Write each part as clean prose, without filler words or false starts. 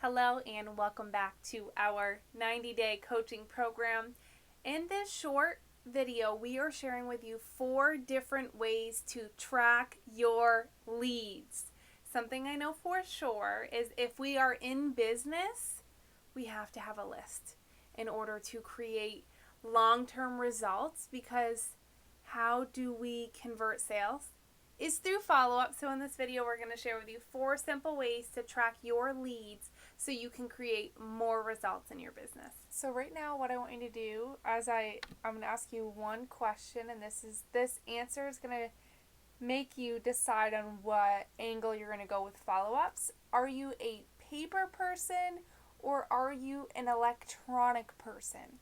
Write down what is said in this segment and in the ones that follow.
Hello and welcome back to our 90-day coaching program. In this short video, we are sharing with you 4 different ways to track your leads. Something I know for sure is if we are in business, we have to have a list in order to create long-term results, because how do we convert sales? Is through follow-up. So in this video, we're going to share with you 4 simple ways to track your leads so you can create more results in your business. So right now, what I want you to do is I'm going to ask you one question, and this answer is going to make you decide on what angle you're going to go with follow-ups. Are you a paper person or are you an electronic person?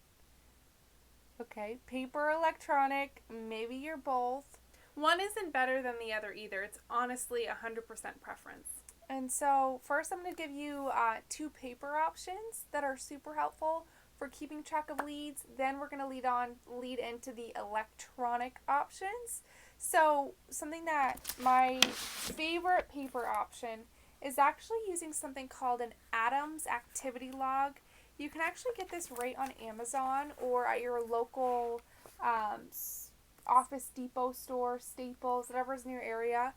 Okay, paper, electronic, maybe you're both. One isn't better than the other either. It's honestly 100% preference. And so first I'm going to give you 2 paper options that are super helpful for keeping track of leads. Then we're going to lead into the electronic options. So something that my favorite paper option is actually using something called an Adams activity log. You can actually get this right on Amazon or at your local Office Depot store, Staples, whatever's in your area.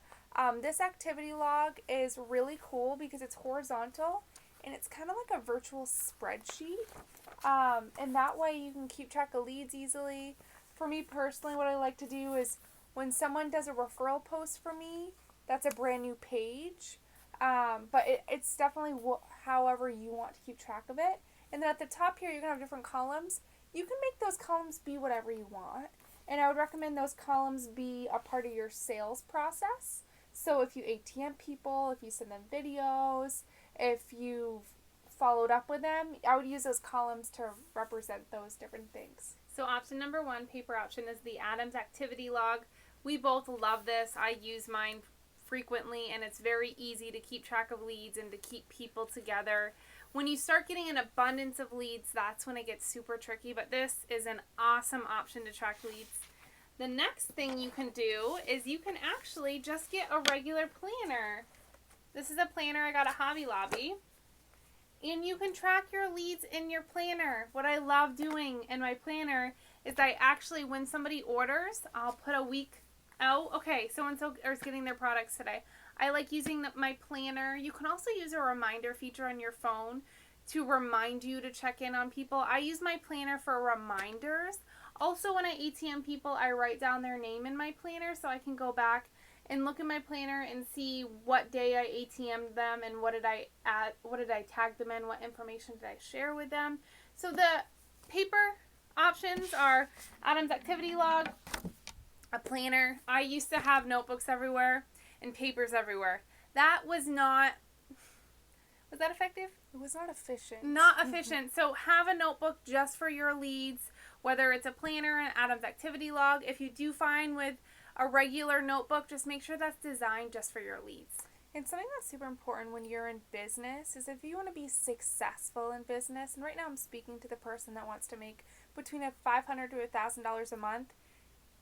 This activity log is really cool because it's horizontal and it's kind of like a virtual spreadsheet. And that way you can keep track of leads easily. For me personally, what I like to do is when someone does a referral post for me, that's a brand new page. But it's definitely however you want to keep track of it. And then at the top here, you're going to have different columns. You can make those columns be whatever you want. And I would recommend those columns be a part of your sales process. So if you ATM people, if you send them videos, if you've followed up with them, I would use those columns to represent those different things. So option number 1, paper option, is the Adams activity log. We both love this. I use mine frequently, and it's very easy to keep track of leads and to keep people together. When you start getting an abundance of leads, that's when it gets super tricky, but this is an awesome option to track leads. The next thing you can do is you can actually just get a regular planner. This is a planner I got at Hobby Lobby, and you can track your leads in your planner. What I love doing in my planner is I actually, when somebody orders, I'll put a week out. Okay, so-and-so is getting their products today. I like using my planner. You can also use a reminder feature on your phone to remind you to check in on people. I use my planner for reminders. Also, when I ATM people, I write down their name in my planner so I can go back and look at my planner and see what day I ATM'd them and what did I tag them in, what information did I share with them. So the paper options are Adam's activity log, a planner. I used to have notebooks everywhere and papers everywhere. That was that effective? It was not efficient. Not efficient. So have a notebook just for your leads, whether it's a planner, an Adam's activity log. If you do fine with a regular notebook, just make sure that's designed just for your leads. And something that's super important when you're in business is if you want to be successful in business, and right now I'm speaking to the person that wants to make between $500 to $1,000 a month,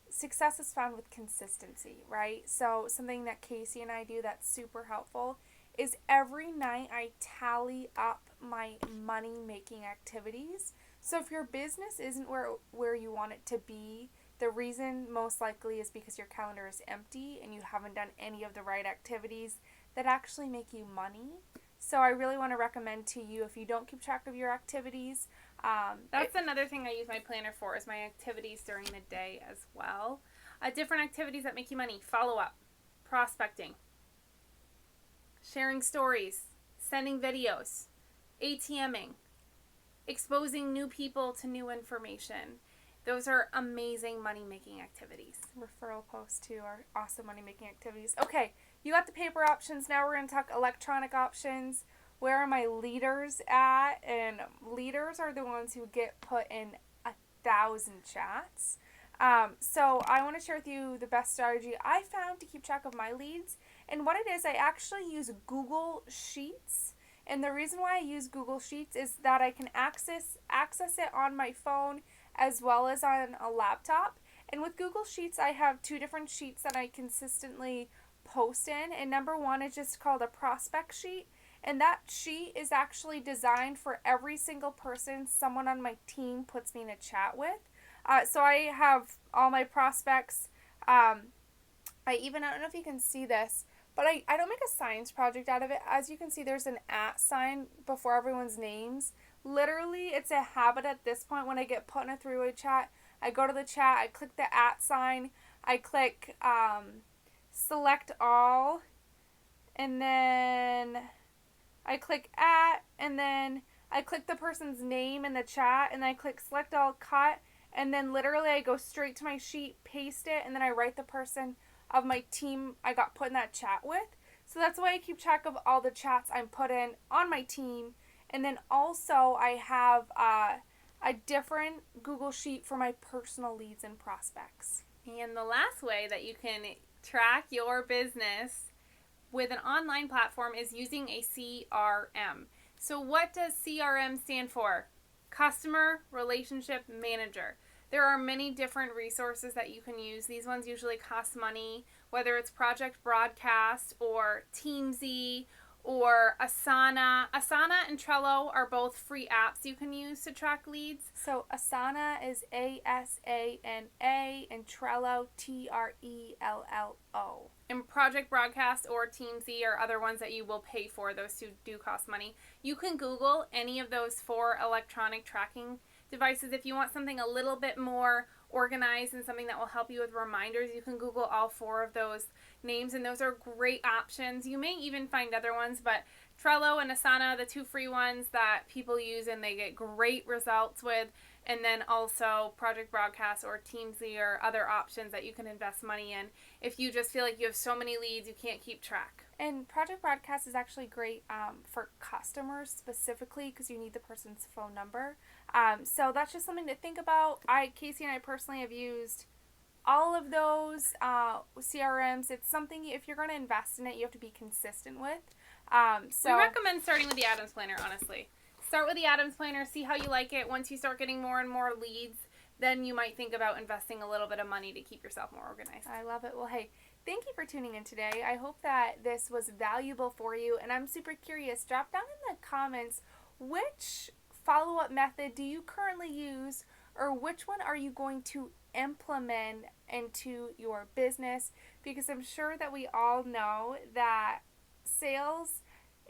success is found with consistency, right? So something that Kacy and I do that's super helpful is every night I tally up my money-making activities. So if your business isn't where you want it to be, the reason most likely is because your calendar is empty and you haven't done any of the right activities that actually make you money. So I really want to recommend to you, if you don't keep track of your activities, that's another thing I use my planner for, is my activities during the day as well. Different activities that make you money: follow-up, prospecting, sharing stories, sending videos, ATMing, exposing new people to new information. Those are amazing money-making activities. Referral posts too are awesome money-making activities. Okay, you got the paper options. Now we're going to talk electronic options. Where are my leaders at? And leaders are the ones who get put in 1,000 chats. So I want to share with you the best strategy I found to keep track of my leads. And what it is, I actually use Google Sheets. And the reason why I use Google Sheets is that I can access it on my phone as well as on a laptop. And with Google Sheets, I have 2 different sheets that I consistently post in. And number 1 is just called a prospect sheet. And that sheet is actually designed for every single person someone on my team puts me in a chat with. So I have all my prospects. I don't know if you can see this, but I don't make a science project out of it. As you can see, there's an at sign before everyone's names. Literally, it's a habit at this point when I get put in a three-way chat. I go to the chat, I click the at sign, I click select all, and then I click at, and then I click the person's name in the chat, and then I click select all, cut, and then literally I go straight to my sheet, paste it, and then I write the person of my team I got put in that chat with. So that's why I keep track of all the chats I'm put in on my team. And then also I have a different Google Sheet for my personal leads and prospects. And the last way that you can track your business with an online platform is using a CRM. So what does CRM stand for? Customer Relationship Manager. There are many different resources that you can use. These ones usually cost money, whether it's Project Broadcast or TeamZ or Asana. Asana and Trello are both free apps you can use to track leads. So Asana is ASANA and Trello TRELLO. And Project Broadcast or TeamZ are other ones that you will pay for. Those two do cost money. You can Google any of those 4 electronic tracking devices. If you want something a little bit more organized and something that will help you with reminders, you can Google all 4 of those names, and those are great options. You may even find other ones, but Trello and Asana, the 2 free ones that people use and they get great results with, and then also Project Broadcast or TeamZ or other options that you can invest money in if you just feel like you have so many leads you can't keep track. And Project Broadcast is actually great for customers specifically because you need the person's phone number. So that's just something to think about. Kacy and I personally have used all of those CRMs. It's something, if you're going to invest in it, you have to be consistent with. We recommend starting with the Adams Planner, honestly. Start with the Adams Planner, see how you like it. Once you start getting more and more leads, then you might think about investing a little bit of money to keep yourself more organized. I love it. Well, hey, thank you for tuning in today. I hope that this was valuable for you, and I'm super curious. Drop down in the comments which follow-up method do you currently use, or which one are you going to implement into your business, because I'm sure that we all know that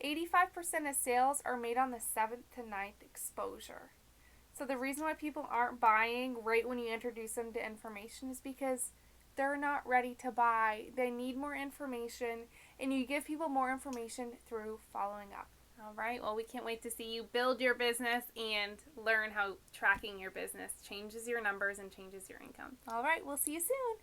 85% of sales are made on the 7th to 9th exposure. So the reason why people aren't buying right when you introduce them to information is because they're not ready to buy. They need more information, and you give people more information through following up. All right. Well, we can't wait to see you build your business and learn how tracking your business changes your numbers and changes your income. All right. We'll see you soon.